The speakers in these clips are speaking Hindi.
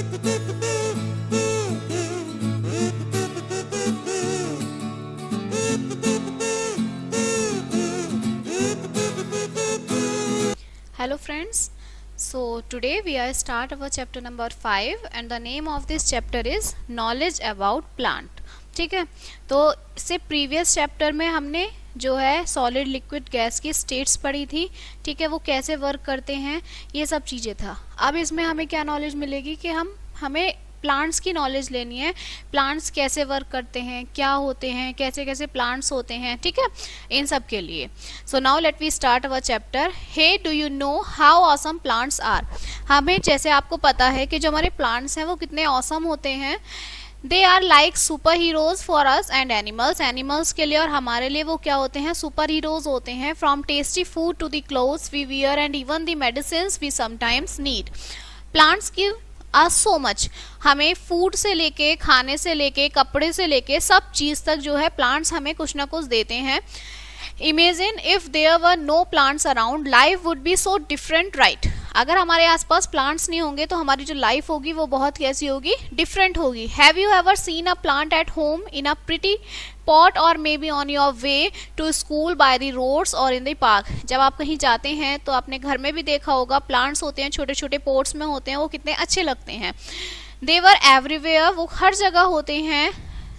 Hello friends, so today we are start our chapter number 5 and the name of this chapter is knowledge about plant. ठीक है, तो इससे प्रीवियस चैप्टर में हमने जो है सॉलिड लिक्विड गैस की स्टेट्स पढ़ी थी. ठीक है, वो कैसे वर्क करते हैं ये सब चीज़ें था. अब इसमें हमें क्या नॉलेज मिलेगी कि हमें प्लांट्स की नॉलेज लेनी है. प्लांट्स कैसे वर्क करते हैं, क्या होते हैं, कैसे कैसे प्लांट्स होते हैं. ठीक है, इन सब के लिए. So now let we start our chapter. Hey do you know how awesome plants are. हमें जैसे आपको पता है कि जो हमारे प्लांट्स हैं वो कितने ऑसम होते हैं. They are like super heroes for us and animals. Animals के लिए और हमारे लिए वो क्या होते हैं, सुपर हीरोज होते हैं. From tasty food to the clothes we wear and even the medicines we sometimes need. Plants give us so much. हमें फूड से लेके, खाने से लेके, कपड़े से लेके सब चीज़ तक जो है प्लांट्स हमें कुछ ना कुछ देते हैं. Imagine if there were no plants around, life would be so different right. अगर हमारे आसपास प्लांट्स नहीं होंगे तो हमारी जो लाइफ होगी वो बहुत कैसी होगी, डिफरेंट होगी. Have you ever seen a plant at home in a pretty pot और maybe on your way to school by the roads और इन द पार्क. जब आप कहीं जाते हैं तो आपने घर में भी देखा होगा प्लांट्स होते हैं, छोटे छोटे पोट्स में होते हैं, वो कितने अच्छे लगते हैं. दे वर एवरीवेयर, वो हर जगह होते हैं.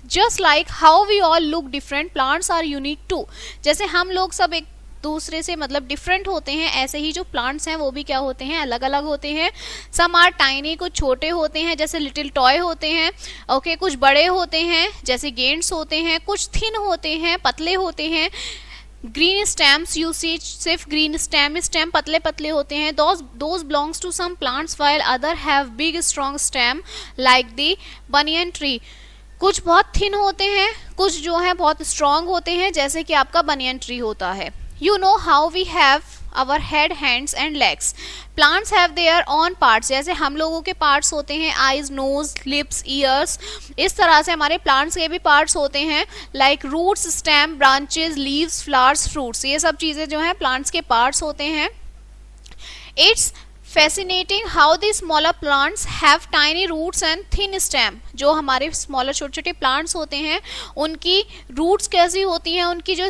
Just like how we all look different, plants are unique too. जैसे हम लोग सब एक दूसरे से मतलब डिफरेंट होते हैं, ऐसे ही जो प्लांट्स हैं वो भी क्या होते हैं, अलग अलग होते हैं. सम आर टाइनी, कुछ छोटे होते हैं जैसे लिटिल टॉय होते हैं. ओके, कुछ बड़े होते हैं जैसे गेंट्स होते हैं. कुछ थिन होते हैं, पतले होते हैं. ग्रीन स्टेम्स यू सी, सिर्फ ग्रीन स्टेम पतले पतले होते हैं. Those belongs to some plants while other have big strong stem like the banyan tree. कुछ बहुत थिन होते हैं, कुछ जो है बहुत स्ट्रॉन्ग होते हैं जैसे कि आपका बनियन ट्री होता है. You know how we have our head, hands and legs. Plants have their own parts. जैसे हम लोगों के पार्ट्स होते हैं eyes, nose, lips, ears. इस तरह से हमारे प्लांट्स के भी पार्ट्स होते हैं like roots, stem, branches, leaves, flowers, fruits. ये सब चीज़ें जो हैं प्लांट्स के पार्ट्स होते हैं. It's fascinating how the smaller plants have tiny roots and thin stem. जो हमारे स्मॉलर छोटे छोटे प्लांट्स होते हैं उनकी रूट्स कैसी होती हैं, उनकी जो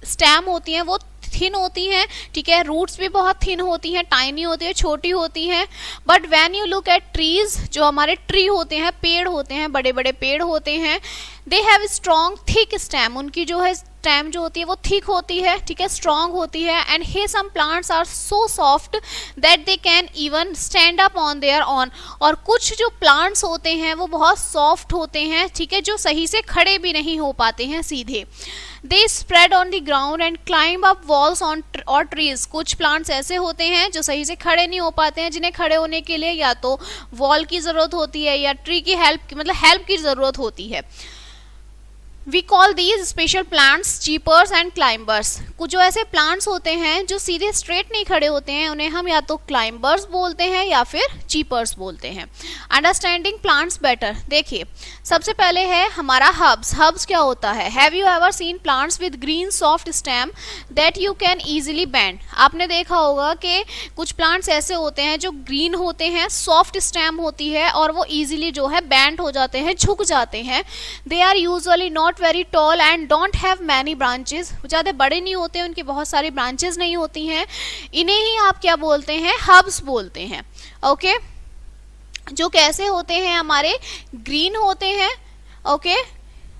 स्टेम होती हैं वो थिन होती हैं. ठीक है, रूट्स भी बहुत थिन होती हैं, टाइनी होती है, छोटी होती हैं. But when you look eight trees, जो हमारे ट्री होते हैं, पेड़ होते हैं, बड़े बड़े पेड़ होते हैं, they have strong thick stem. उनकी जो है स्टेम जो होती है वो थिक होती है. ठीक है, स्ट्रॉन्ग होती है. And hey some plants are so soft that they can even stand up on their own. और कुछ जो प्लांट्स होते हैं वो बहुत सॉफ्ट होते हैं. ठीक है, जो सही से खड़े भी नहीं हो पाते हैं सीधे. They spread on the ground and climb up walls on और ट्रीज. कुछ प्लांट्स ऐसे होते हैं जो सही से खड़े नहीं हो पाते हैं, जिन्हें खड़े होने के लिए या तो वॉल की जरूरत होती है या ट्री की हेल्प की जरूरत होती है. We call these special plants creepers and climbers. कुछ जो ऐसे प्लांट्स होते हैं जो सीधे स्ट्रेट नहीं खड़े होते हैं उन्हें हम या तो क्लाइंबर्स बोलते हैं या फिर चीपर्स बोलते हैं. Understanding plants better. देखिए, सबसे पहले है हमारा हब्स. हब्स क्या होता है? Have you ever scene plants with green soft stem that you can easily bend. आपने देखा होगा कि कुछ प्लांट्स ऐसे होते हैं जो ग्रीन होते हैं, सॉफ्ट स्टेम होती है और वो ईजिली जो है बेंड हो जाते हैं, झुक जाते हैं. They are usually not very tall and don't have many branches. ज़्यादा बड़े नहीं होते, उनकी बहुत सारी ब्रांचेस नहीं होती हैं. इन्हें ही आप क्या बोलते हैं? हब्स बोलते हैं. ओके, जो कैसे होते हैं, हमारे ग्रीन होते हैं. ओके,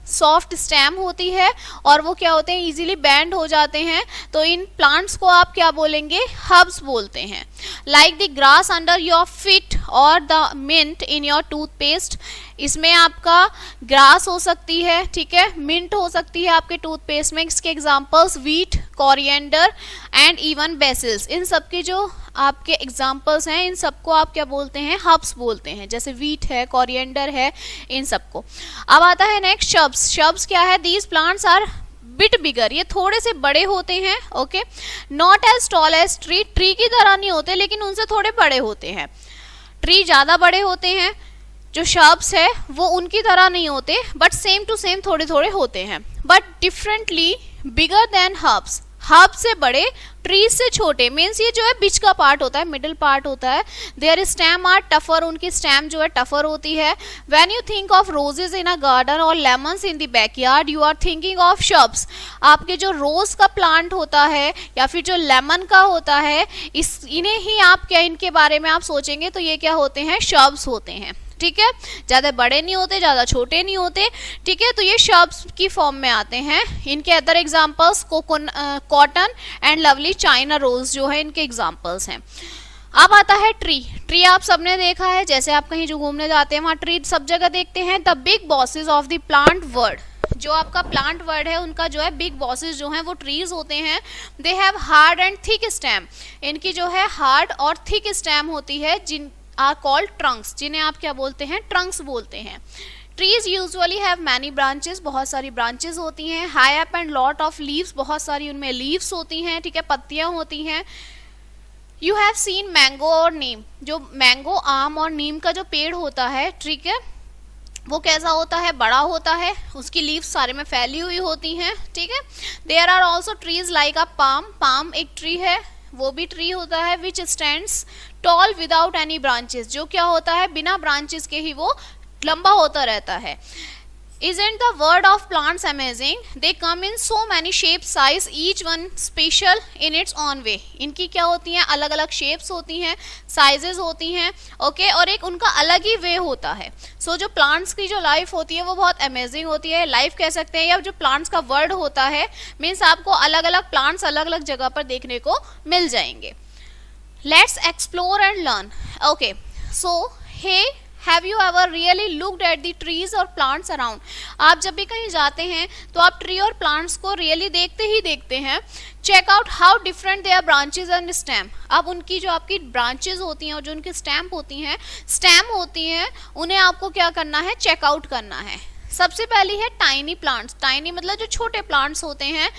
सॉफ्ट स्टेम होती है और वो क्या होते हैं, इजीली बेंड हो जाते हैं. तो इन प्लांट्स को आप क्या बोलेंगे? हब्स बोलते हैं. Like the grass under your feet और the mint in your toothpaste. इसमें आपका ग्रास हो सकती है, ठीक है, मिंट हो सकती है आपके टूथपेस्ट में. इसके examples wheat, coriander and even basils. इन सब के जो आपके एग्जांपल्स हैं, इन सबको आप क्या बोलते हैं? हब्स बोलते हैं. जैसे वीट है, कोरिएंडर है, इन सबको. अब आता है नेक्स्ट शब्स. शब्स क्या है? These plants are bit bigger. ये थोड़े से बड़े होते हैं. Okay, not as tall as tree. Tree की तरह नहीं होते लेकिन उनसे थोड़े बड़े होते हैं. ट्री ज्यादा बड़े होते हैं. जो शब्स है वो उनकी तरह नहीं होते बट सेम टू सेम थोड़े थोड़े होते हैं. But differently bigger than herbs. Herb से बड़े, ट्रीज से छोटे, मीन्स ये जो है बीच का पार्ट होता है, मिडिल पार्ट होता है। देयर स्टेम आर टफर, उनकी स्टेम जो है टफर होती है। When you think of roses in a garden और lemons in the backyard, you are thinking of shrubs. आपके जो रोज का प्लांट होता है या फिर जो लेमन का होता है, इन्हें ही आप क्या, इनके बारे में आप सोचेंगे तो ये क्या होते हैं, शब्स होते हैं। ठीक है, ज्यादा बड़े नहीं होते, ज्यादा छोटे नहीं होते। ठीक है, तो ये शब्स की फॉर्म में आते हैं। इनके other examples cotton and lovely China rose जो है इनके एग्जांपल्स हैं। अब आता है ट्री। ट्री आप सबने देखा है, जैसे आप कहीं जो घूमने जाते हैं वहां ट्री सब जगह देखते हैं। The big bosses of the plant world, जो आपका प्लांट वर्ड है उनका जो है बिग बॉसेस जो हैं वो ट्रीज होते हैं। They have hard and thick stem, इनकी जो है हार्ड और थिक स्टेम होती है, जिन आर कॉल्ड ट्रंक्स, जिन्हें आप क्या बोलते हैं, ट्रंक्स बोलते हैं। Trees usually have many branches, बहुत सारी ब्रांचेस होती हैं। High up and lot of leaves, बहुत सारी उनमें लीव्स होती हैं। ठीक है, पत्तियां होती हैं। यू हैव सीन मैंगो और नीम, जो मैंगो, आम और नीम का जो पेड़ होता है, ठीक है, वो कैसा होता है, बड़ा होता है, उसकी लीव्स सारे में फैली हुई होती हैं। ठीक है, there are also trees like a palm, palm एक ट्री है, वो भी ट्री होता है। Which stands tall without any branches, जो क्या होता है, बिना ब्रांचेस के ही वो लंबा होता रहता है। Isn't the word of plants amazing? They come in so many shapes, size, each one special in its own way. इनकी क्या होती हैं, अलग अलग शेप्स होती हैं, साइजेस होती हैं, ओके, और एक उनका अलग ही वे होता है। सो जो प्लांट्स की जो लाइफ होती है वो बहुत अमेजिंग होती है, लाइफ कह सकते हैं, या जो प्लांट्स का वर्ड होता है, मीन्स आपको अलग अलग प्लांट्स अलग अलग जगह पर देखने को मिल जाएंगे। Let's explore and learn. Okay, so hey, have you ever really looked at the trees और प्लांट्स अराउंड? आप जब भी कहीं जाते हैं तो आप ट्री और प्लांट्स को रियली देखते ही देखते हैं। Check out how different their branches and stem. अब उनकी जो आपकी ब्रांचेस होती हैं और जो उनकी स्टेम होती हैं, उन्हें आपको क्या करना है, चेकआउट करना है। सबसे पहली है टाइनी प्लांट्स। टाइनी मतलब जो छोटे प्लांट्स होते हैं।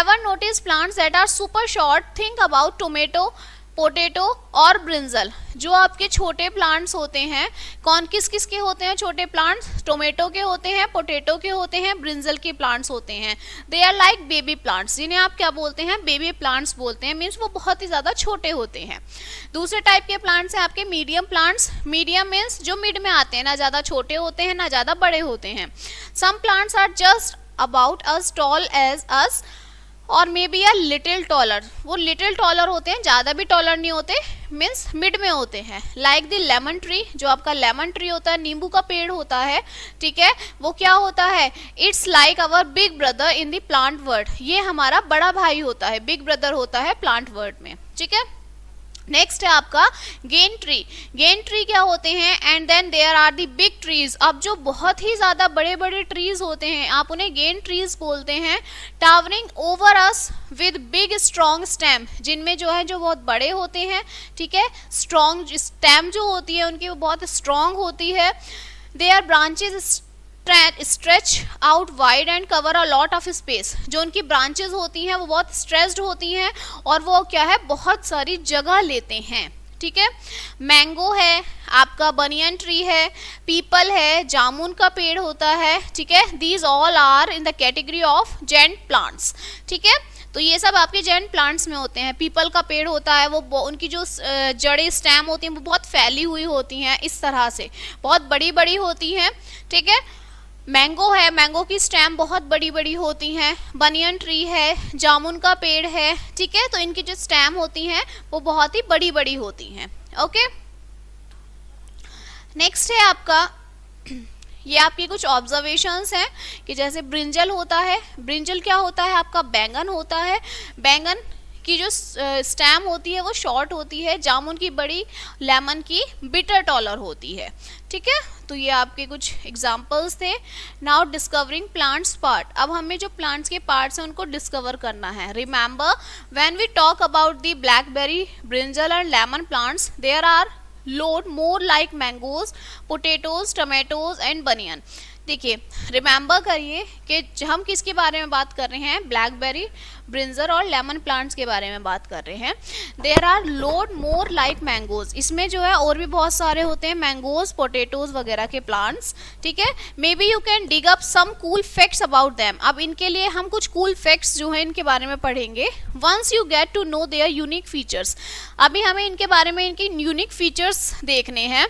Ever notice plants that are super short? Think about tomato, potato और ब्रिंजल। जो आपके छोटे प्लांट्स होते हैं, कौन किस किस के होते हैं छोटे प्लांट्स? टोमेटो के होते हैं, पोटैटो के होते हैं, ब्रिंजल के प्लांट्स होते हैं। They are like baby plants, जिन्हें आप क्या बोलते हैं, बेबी प्लांट्स बोलते हैं, मीन्स वो बहुत ही ज्यादा छोटे होते हैं। दूसरे टाइप के प्लांट्स हैं आपके मीडियम प्लांट्स। मीडियम मीन्स जो मिड में आते हैं, ना ज्यादा छोटे होते हैं ना ज्यादा बड़े होते हैं। Some plants are just about as tall as us और maybe a little taller, वो लिटिल टॉलर होते हैं, ज़्यादा भी टॉलर नहीं होते, मीन्स मिड में होते हैं। लाइक द लेमन ट्री, जो आपका लेमन ट्री होता है, नींबू का पेड़ होता है, ठीक है, वो क्या होता है, it's like our big brother in the plant world. ये हमारा बड़ा भाई होता है, बिग ब्रदर होता है प्लांट वर्ल्ड में। ठीक है, नेक्स्ट है आपका गेन ट्री। गेन ट्री क्या होते हैं? And then there are the big trees. अब जो बहुत ही ज्यादा बड़े बड़े ट्रीज होते हैं, आप उन्हें गेन ट्रीज बोलते हैं। Towering over us with big strong stem, जिनमें जो है जो बहुत बड़े होते हैं, ठीक है, स्ट्रॉन्ग स्टेम जो होती है उनकी वो बहुत स्ट्रॉन्ग होती है। Their branches stretch out wide and cover a lot of space. जो उनकी ब्रांचेस होती हैं वो बहुत स्ट्रेच्ड होती हैं और वो क्या है, बहुत सारी जगह लेते हैं। ठीक है, मैंगो है आपका, बनियन ट्री है, पीपल है, जामुन का पेड़ होता है। ठीक है, these all are in the category of giant plants. ठीक है, तो ये सब आपके जेंट प्लांट्स में होते हैं। पीपल का पेड़ होता है, वो उनकी जो जड़ें स्टेम होती हैं वो बहुत फैली हुई होती हैं, इस तरह से बहुत बड़ी बड़ी होती हैं। ठीक है, मैंगो है, मैंगो की स्टेम बहुत बड़ी बड़ी होती हैं। बनियन ट्री है, जामुन का पेड़ है, ठीक है, तो इनकी जो स्टेम होती हैं वो बहुत ही बड़ी बड़ी होती हैं। ओके, नेक्स्ट है आपका, ये आपकी कुछ ऑब्जर्वेशंस हैं कि जैसे ब्रिंजल होता है, ब्रिंजल क्या होता है आपका, बैंगन होता है। बैंगन की जो स्टेम होती है वो शॉर्ट होती है, जामुन की बड़ी, लेमन की बिटर टॉलर होती है। ठीक है, तो ये आपके कुछ एग्जांपल्स थे। Now discovering plants part. अब हमें जो प्लांट्स के पार्ट्स हैं उनको डिस्कवर करना है। Remember when we talk about the blackberry, brinjal and lemon plants, there are load more like mangoes, potatoes, tomatoes and banyan. देखिए, रिमेंबर करिए कि हम किसके बारे में बात कर रहे हैं, ब्लैकबेरी, ब्रिंजर और लेमन प्लांट्स के बारे में बात कर रहे हैं। There are load more like mangoes, इसमें जो है और भी बहुत सारे होते हैं, मैंगोज, पोटैटोज वगैरह के प्लांट्स, ठीक है। Maybe you can dig up some cool facts about them, अब इनके लिए हम कुछ कूल फैक्ट्स जो है इनके बारे में पढ़ेंगे। Once you get to know their unique features, अभी हमें इनके बारे में इनकी यूनिक फीचर्स देखने हैं।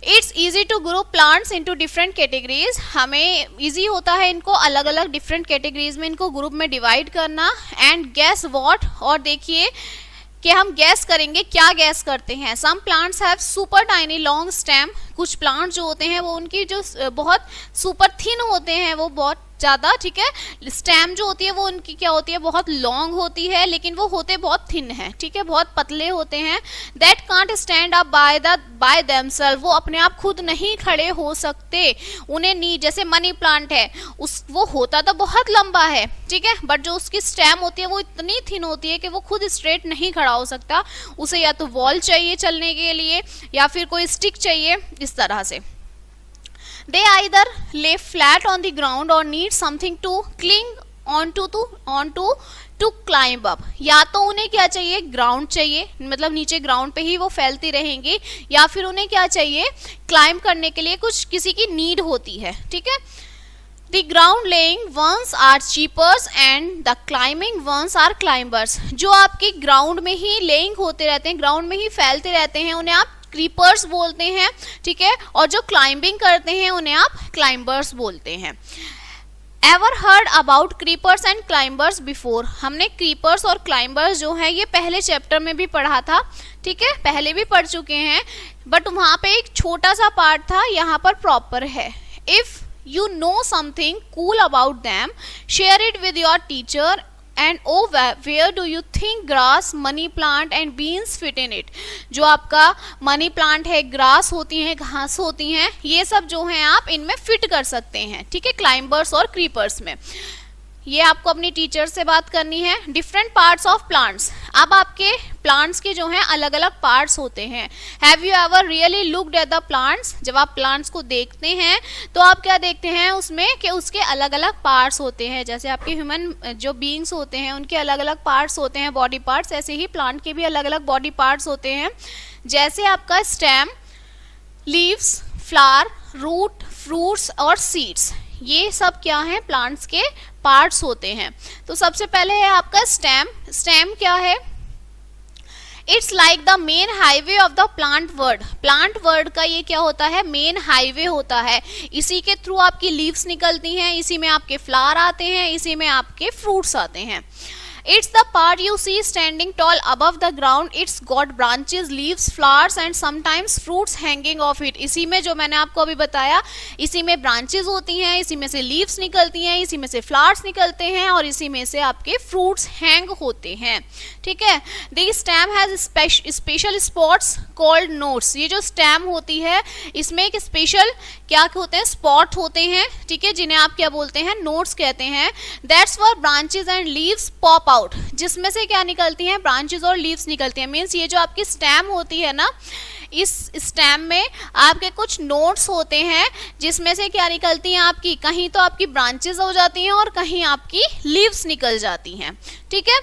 It's easy to group plants into different categories, हमें ईजी होता है इनको अलग अलग डिफरेंट कैटेगरीज में इनको ग्रुप में डिवाइड करना। एंड गैस व्हाट, और देखिए कि हम गैस करेंगे, क्या गैस करते हैं। Some plants have super tiny long stem, कुछ प्लांट जो होते हैं वो उनकी जो बहुत सुपर थिन होते हैं, वो बहुत ज़्यादा, ठीक है। स्टेम जो होती है वो उनकी क्या होती है, बहुत लॉन्ग होती है, लेकिन वो होते बहुत थिन है, ठीक है, बहुत पतले होते हैं। That can't stand up by themself, वो अपने आप खुद नहीं खड़े हो सकते, उन्हें नीड, जैसे मनी प्लांट है वो होता तो बहुत लंबा है, ठीक है, बट जो उसकी स्टेम होती है वो इतनी थिन होती है कि वो खुद स्ट्रेट नहीं खड़ा हो सकता, उसे या तो वॉल चाहिए चलने के लिए या फिर कोई स्टिक चाहिए, इस तरह से। They either lay flat on the ground or need something to cling onto to climb up, या तो उन्हें क्या चाहिए, ग्राउंड चाहिए, मतलब नीचे ग्राउंड पे ही वो फैलती रहेंगी, या फिर उन्हें क्या चाहिए, क्लाइंब करने के लिए कुछ किसी की नीड होती है, ठीक है। The ground laying ones are cheapers and the climbing ones are climbers, जो आपके ग्राउंड में ही लेइंग होते रहते हैं, ग्राउंड में ही फैलते रहते हैं, उन्हें आप क्रीपर्स बोलते हैं, ठीक है, और जो क्लाइंबिंग करते हैं उन्हें आप क्लाइंबर्स बोलते हैं। Ever heard about creepers and climbers before, हमने क्रीपर्स और क्लाइंबर्स जो है ये पहले चैप्टर में भी पढ़ा था, ठीक है, पहले भी पढ़ चुके हैं, बट वहाँ पे एक छोटा सा पार्ट था, यहाँ पर प्रॉपर है। If you know something cool about them, share it with your teacher, and oh where do you think grass, money plant and beans fit in it, जो आपका मनी प्लांट है, ग्रास होती हैं, घास होती हैं, ये सब जो हैं आप इनमें फिट कर सकते हैं, ठीक है, क्लाइंबर्स और क्रीपर्स में। ये आपको अपनी टीचर से बात करनी है। डिफरेंट पार्ट्स ऑफ प्लांट्स, अब आपके प्लांट्स के जो हैं अलग अलग पार्ट्स होते हैं। Have you ever really looked at the plants, जब आप प्लांट्स को देखते हैं तो आप क्या देखते हैं उसमें कि उसके अलग अलग पार्ट्स होते हैं, जैसे आपके ह्यूमन जो बीइंग्स होते हैं उनके अलग अलग पार्ट्स होते हैं, बॉडी पार्ट्स, ऐसे ही प्लांट के भी अलग अलग बॉडी पार्ट्स होते हैं, जैसे आपका stem, leaves, flower, root, fruits और सीड्स, ये सब क्या है, प्लांट्स के पार्ट्स होते हैं। तो सबसे पहले है आपका स्टेम। स्टेम क्या है, it's like the main highway of the plant word, plant word का ये क्या होता है, मेन हाईवे होता है, इसी के थ्रू आपकी लीव्स निकलती हैं, इसी में आपके फ्लावर आते हैं, इसी में आपके फ्रूट्स आते हैं। It's the part you see standing tall above the ground. It's got branches, leaves, flowers and sometimes fruits hanging off it. इसी में जो मैंने आपको अभी बताया, इसी में branches होती हैं, इसी में से leaves निकलती हैं, इसी में से flowers निकलते हैं और इसी में से आपके fruits hang होते हैं, ठीक है। The stem has special spots called nodes. ये जो stem होती है इसमें एक स्पेशल क्या होते हैं, स्पॉट होते हैं, ठीक है, जिन्हें आप क्या बोलते हैं, नोड्स कहते हैं। That's where branches and leaves pop out, जिसमें से क्या निकलती हैं, ब्रांचेस और लीव्स निकलती हैं। मीन्स ये जो आपकी स्टेम होती है ना, इस स्टेम में आपके कुछ नोड्स होते हैं जिसमें से क्या निकलती हैं आपकी, कहीं तो आपकी ब्रांचेस हो जाती हैं और कहीं आपकी लीव्स निकल जाती हैं, ठीक है।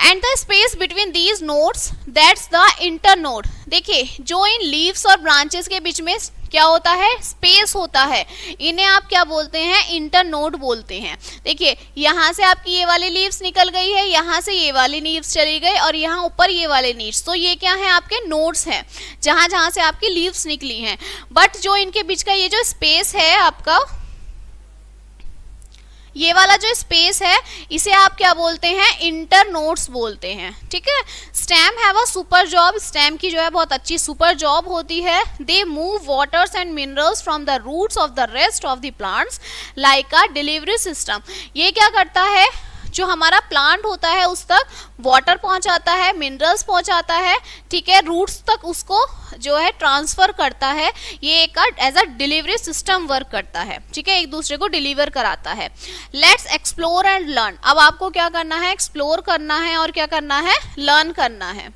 And the space between these nodes, that's the internode. देखिए जो इन लीव्स और ब्रांचेस के बीच में क्या होता है, स्पेस होता है, इन्हें आप क्या बोलते हैं, इंटरनोड बोलते हैं। देखिए यहाँ से आपकी ये वाली लीव्स निकल गई है, यहाँ से ये वाली लीव्स चली गई और यहाँ ऊपर ये वाले लीव्स, तो ये क्या है, आपके नोड्स हैं, जहाँ जहाँ से आपकी लीव्स निकली हैं। बट जो इनके बीच का ये जो स्पेस है आपका, ये वाला जो स्पेस है इसे आप क्या बोलते हैं, इंटरनोड्स बोलते हैं, ठीक है। Stem have a super job, stem की जो है बहुत अच्छी सुपर जॉब होती है। They move waters and minerals from the roots of the rest of the plants like a delivery system. ये क्या करता है, जो हमारा प्लांट होता है उस तक वाटर पहुंचाता है, मिनरल्स पहुंचाता है, ठीक है, रूट्स तक उसको जो है ट्रांसफर करता है। ये एक as a delivery system work करता है, ठीक है, एक दूसरे को डिलीवर कराता है। लेट्स एक्सप्लोर एंड लर्न, अब आपको क्या करना है, एक्सप्लोर करना है और क्या करना है, लर्न करना है।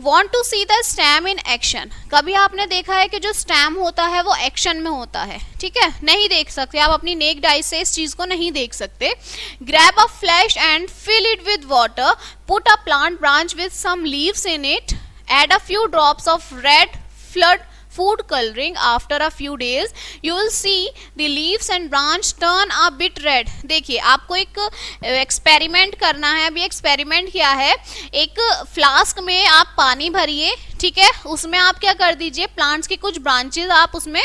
want to see the stem in action. कभी आपने देखा है कि जो स्टेम होता है वो एक्शन में होता है, ठीक है, नहीं देख सकते आप अपनी नेक्ड आई से इस चीज को नहीं देख सकते. Grab a flash and fill it with water. Put a plant branch with some leaves in it. Add a few drops of red food coloring. After a few days you will see the leaves and branch turn a bit red. देखिए आपको एक एक्सपेरिमेंट करना है. अभी एक्सपेरिमेंट क्या है, एक फ्लास्क में आप पानी भरिए, ठीक है, उसमें आप क्या कर दीजिए, प्लांट्स की कुछ ब्रांचेस आप उसमें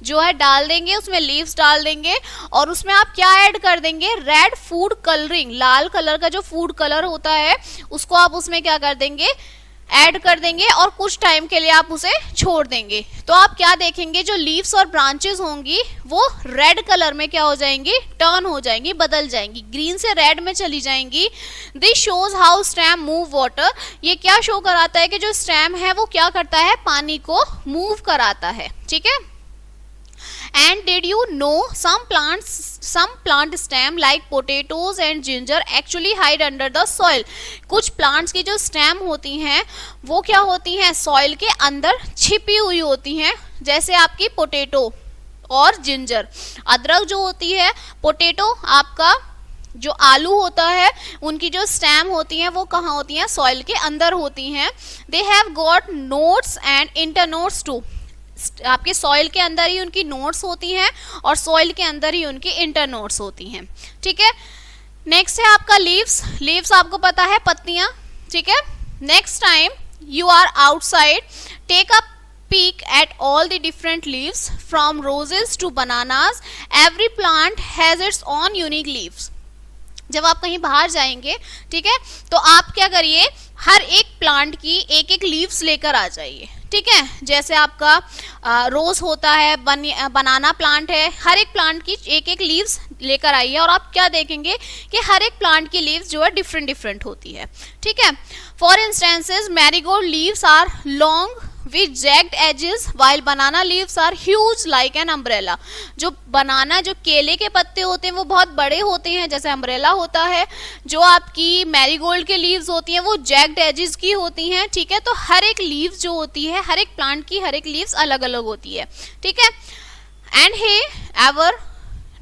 जो है डाल देंगे, उसमें लीव्स डाल देंगे और उसमें आप क्या ऐड कर देंगे, रेड फूड कलरिंग, लाल कलर का जो फूड कलर होता है उसको आप उसमें क्या कर देंगे, ऐड कर देंगे और कुछ टाइम के लिए आप उसे छोड़ देंगे. तो आप क्या देखेंगे, जो लीव्स और ब्रांचेस होंगी वो रेड कलर में क्या हो जाएंगी, टर्न हो जाएंगी, बदल जाएंगी, ग्रीन से रेड में चली जाएंगी. This shows how stem move water. ये क्या शो कराता है कि जो स्टेम है वो क्या करता है, पानी को मूव कराता है, ठीक है. And did you know some plant stem like potatoes and ginger actually hide under the soil. कुछ plants की जो stem होती हैं वो क्या होती हैं, soil के अंदर छिपी हुई होती हैं, जैसे आपकी पोटैटो और जिंजर. अदरक जो होती है, पोटैटो आपका जो आलू होता है, उनकी जो स्टेम होती हैं वो कहाँ होती हैं, सॉइल के अंदर होती हैं. They have got nodes and internodes too. आपके सॉइल के अंदर ही उनकी नोट्स होती हैं और सॉइल के अंदर ही उनकी इंटर नोट्स होती हैं, ठीक है. नेक्स्ट है आपका लीव्स. लीव्स आपको पता है पत्तियां, ठीक है. Next time you are outside, take a peek at all the different leaves from roses to bananas. Every plant has its own unique leaves. जब आप कहीं बाहर जाएंगे, ठीक है, तो आप क्या करिए, हर एक प्लांट की एक एक लीव्स लेकर आ जाइए, ठीक है. जैसे आपका रोज होता है, बनाना प्लांट है, हर एक प्लांट की एक एक लीव्स लेकर आइए और आप क्या देखेंगे कि हर एक प्लांट की लीव्स जो है डिफरेंट डिफरेंट होती है, ठीक है. For instances marigold leaves are long with jagged edges while banana leaves are huge like an umbrella. जो बनाना, जो केले के पत्ते होते हैं वो बहुत बड़े होते हैं जैसे अम्ब्रेला होता है. जो आपकी मैरीगोल्ड के लीव्स होती हैं वो जैग्ड एजेस की होती हैं, ठीक है. तो हर एक लीव्स जो होती है, हर एक प्लांट की हर एक लीव्स अलग अलग होती है, ठीक है. And hey ever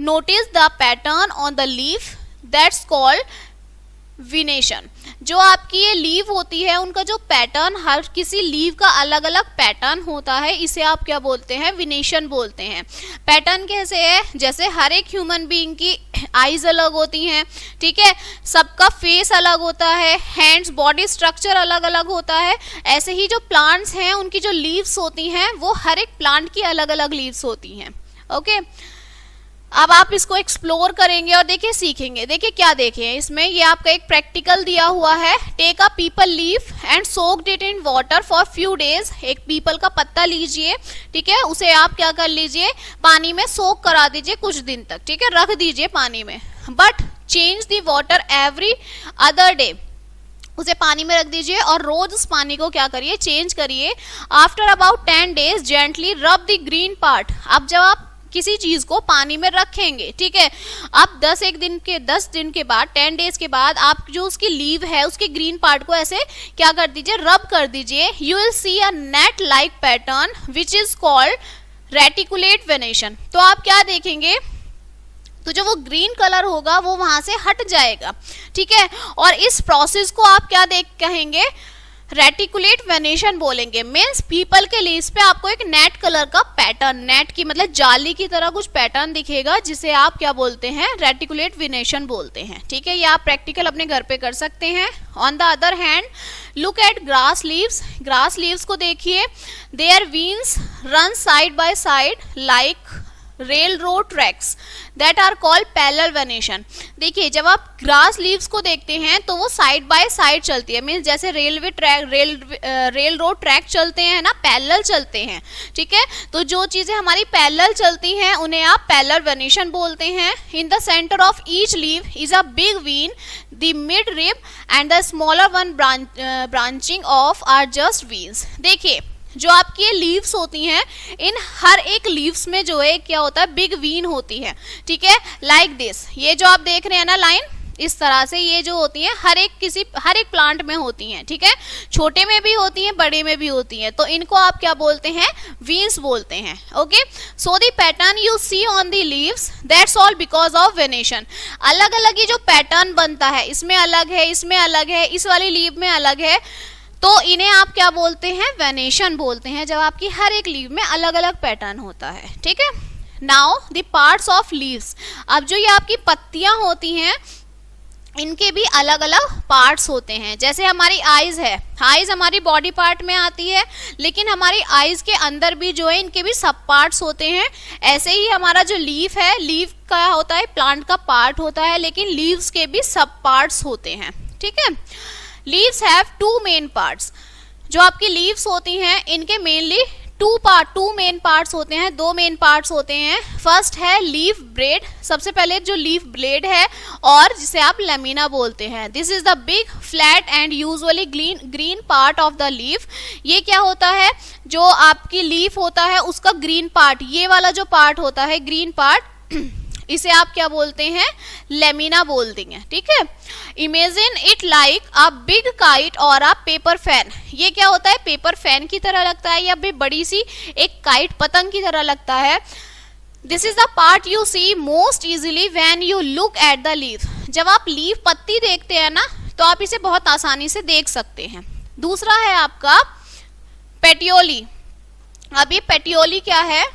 notice the pattern on the leaf that's called venation. जो आपकी ये लीव होती है उनका जो पैटर्न, हर किसी लीव का अलग अलग पैटर्न होता है, इसे आप क्या बोलते हैं, विनेशन बोलते हैं. पैटर्न कैसे है, जैसे हर एक ह्यूमन बीइंग की आईज अलग होती हैं, ठीक है, सबका फेस अलग होता है, हैंड्स, बॉडी स्ट्रक्चर अलग अलग होता है. ऐसे ही जो प्लांट्स हैं उनकी जो लीव्स होती हैं वो हर एक प्लांट की अलग अलग लीव्स होती हैं, ओके. अब आप इसको एक्सप्लोर करेंगे और देखिए सीखेंगे. देखिए क्या देखें इसमें, ये आपका एक प्रैक्टिकल दिया हुआ है. Take a peepal leaf and soaked it in water for few days. एक पीपल का पत्ता लीजिए, ठीक है, उसे आप क्या कर लीजिए, पानी में सोक करा दीजिए कुछ दिन तक, ठीक है, रख दीजिए पानी में. But change the water every other day. उसे पानी में रख दीजिए और रोज उस पानी को क्या करिए, चेंज करिए. आफ्टर अबाउट 10 days जेंटली रब द ग्रीन पार्ट. अब जब आप किसी चीज को पानी में रखेंगे, ठीक है, आप 10 दिन के बाद 10 डेज के बाद आप जो उसकी लीव है उसके ग्रीन पार्ट को ऐसे क्या कर दीजिए, रब कर दीजिए. You will C a net like pattern which is called reticulate venation. तो आप क्या देखेंगे, तो जो वो ग्रीन कलर होगा वो वहां से हट जाएगा, ठीक है. और इस प्रोसेस को आप क्या कहेंगे, रेटिकुलेट वेनेशन बोलेंगे. मीन्स पीपल के लीव्स पे आपको एक नेट कलर का पैटर्न, नेट की मतलब जाली की तरह कुछ पैटर्न दिखेगा जिसे आप क्या बोलते हैं, रेटिकुलेट वेनेशन बोलते हैं, ठीक है. ये आप प्रैक्टिकल अपने घर पे कर सकते हैं. On the other hand look at grass leaves. Grass leaves को देखिए, there veins run side by side like railroad tracks that are called parallel venation. देखिए जब आप ग्रास लीव्स को देखते हैं तो वो साइड बाय साइड चलती है, मीन्स जैसे railway track, rail road track चलते हैं ना, पैरेलल चलते हैं, ठीक है. तो जो चीजें हमारी पैरेलल चलती हैं उन्हें आप पैरेलल वेनेशन बोलते हैं. In the centre of each leave is a big vein, the mid rib and the smaller one branching off are just veins. देखिए जो आपकी ये लीव्स होती हैं, इन हर एक लीव्स में जो है क्या होता है, बिग वीन होती है, ठीक है, लाइक दिस. ये जो आप देख रहे हैं ना लाइन, इस तरह से ये जो होती हैं हर एक प्लांट में होती हैं, ठीक है, छोटे में भी होती हैं, बड़े में भी होती हैं, तो इनको आप क्या बोलते हैं, वीन्स बोलते हैं। Okay, so the pattern you see on the leaves that's all because of venation. अलग अलग ही जो पैटर्न बनता है, इसमें अलग है, इसमें अलग है, इस वाली लीव में अलग है, तो इन्हें आप क्या बोलते हैं, वेनेशन बोलते हैं, जब आपकी हर एक लीव में अलग अलग पैटर्न होता है, ठीक है। Now the parts of leaves, अब जो ये आपकी पत्तियां होती हैं इनके भी अलग अलग पार्ट्स होते हैं। जैसे हमारी आईज है, आईज हमारी बॉडी पार्ट में आती है, लेकिन हमारी आईज के अंदर भी जो है इनके भी सब पार्ट्स होते हैं। ऐसे ही हमारा जो लीफ है, लीफ का होता है, प्लांट का पार्ट होता है, लेकिन लीव्स के भी सब पार्ट्स होते हैं, ठीक है। Leaves have two main parts, जो आपकी लीव्स होती हैं इनके मेनली टू मेन पार्ट्स होते हैं, दो मेन पार्ट्स होते हैं। फर्स्ट है लीफ ब्लेड, सबसे पहले जो लीफ ब्लेड है और जिसे आप लेमिना बोलते हैं। This is the big flat and usually green part of the leaf. ये क्या होता है, जो आपकी लीफ होता है उसका ग्रीन पार्ट, ये वाला जो पार्ट होता है ग्रीन पार्ट, इसे आप क्या बोलते हैं, लेमिना बोल देंगे, ठीक है। Imagine it like a big kite और अ पेपर फैन। ये क्या होता है, पेपर फैन की तरह लगता है या भी बड़ी सी एक काइट पतंग की तरह लगता है। This is the part you see most easily when you look at the leaf. जब आप लीफ पत्ती देखते हैं ना, तो आप इसे बहुत आसानी से देख सकते हैं। दूसरा है आपका पेटियोली। अब ये पेटियोली क्या है,